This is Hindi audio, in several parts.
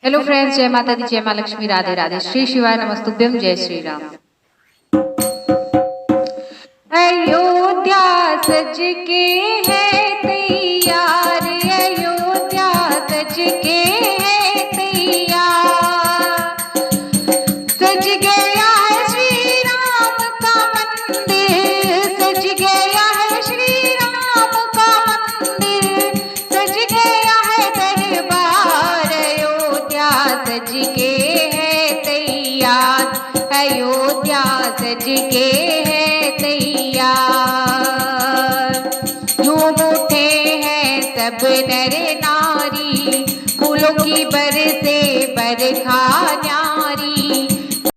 हेलो फ्रेंड्स, जय माता दी, जय माँ लक्ष्मी, राधे राधे, श्री शिवाय नमस्तुभ्यम, जय श्री राम। अयोध्या सज के है तैयार, अयोध्या सज के है तैयार, सज गया है श्री राम का मंदिर, सज गया है श्री राम का मंदिर, सज गया है दरबार, अयोध्या सज के है तैयार, अयोध्या सज के है तैयार। झूम उठे हैं सब नर नारी, फूलों की बरसे बरखा न्यारी,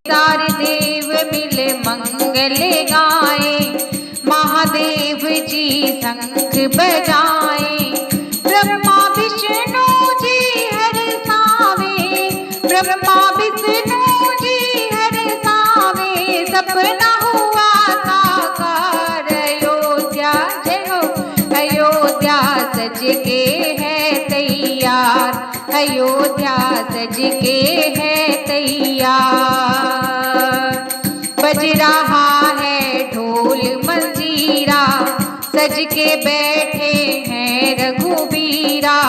सारे देव मिल मंगल गाए, महादेव जी शंख बजाए, ब्रह्मा विष्णु जी हरसावे, ब्रह्मा विष्णु जी हरसावे, सपना हुआ साकार, अयोध्या जय हो, अयोध्या सज के है तैयार, अयोध्या सज के है तैयार। बज रहा है ढोल मंजीरा, सज के बैठे हैं रघुबीरा,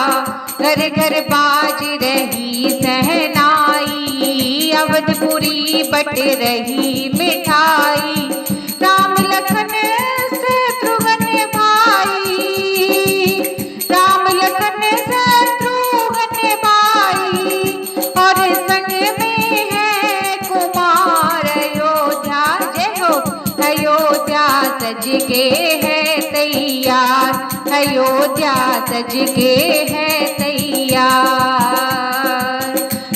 घर घर बाज रही सहनाई, अवधपुरी बट रही मिठाई, राम लखन शत्रुघ्न भाई, राम लखन शत्रुघ्न भाई, और संग में है कुमार, अयोध्या जय हो, अयोध्या सज के है तैयार, अयोध्या सज के है तैयार।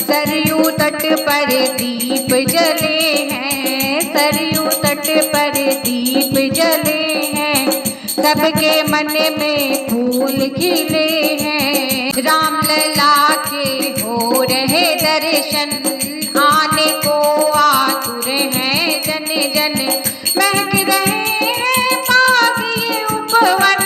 सरयू तट पर दीप जले हैं, सरयू तट पर दीप जले हैं, सबके मन में फूल खिले हैं, राम लला के हो रहे दर्शन, आने को आतुर हैं जन जन, महक रहे हैं बागी उपवन,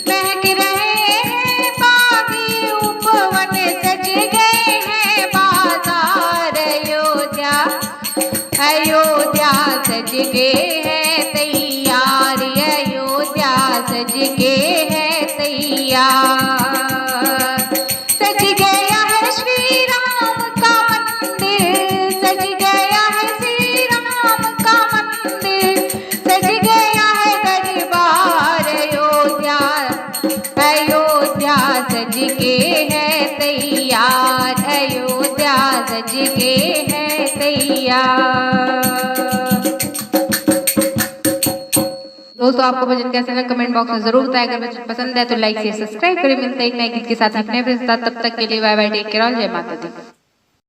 महक रहे हैं बागी उपवन, सज गए हैं बाजार, अयोध्या अयोध्या सज के है तैयार, अयोध्या सज के है तैयार, सज गया है श्री राम का मंदिर, सज गया है श्री राम का मंदिर, सज गया है दरबार, अयोध्या अयोध्या सज के है तैयार, अयोध्या सज के है तैयार। दोस्तों, आपको भजन कैसा लगा कमेंट बॉक्स में जरूर बताएं। अगर भजन पसंद है तो लाइक से सब्सक्राइब करें। मिलते हैं एक नए गीत के साथ अपने साथ, तब तक के लिए बाय बाय, टेक केयर, जय माता दी।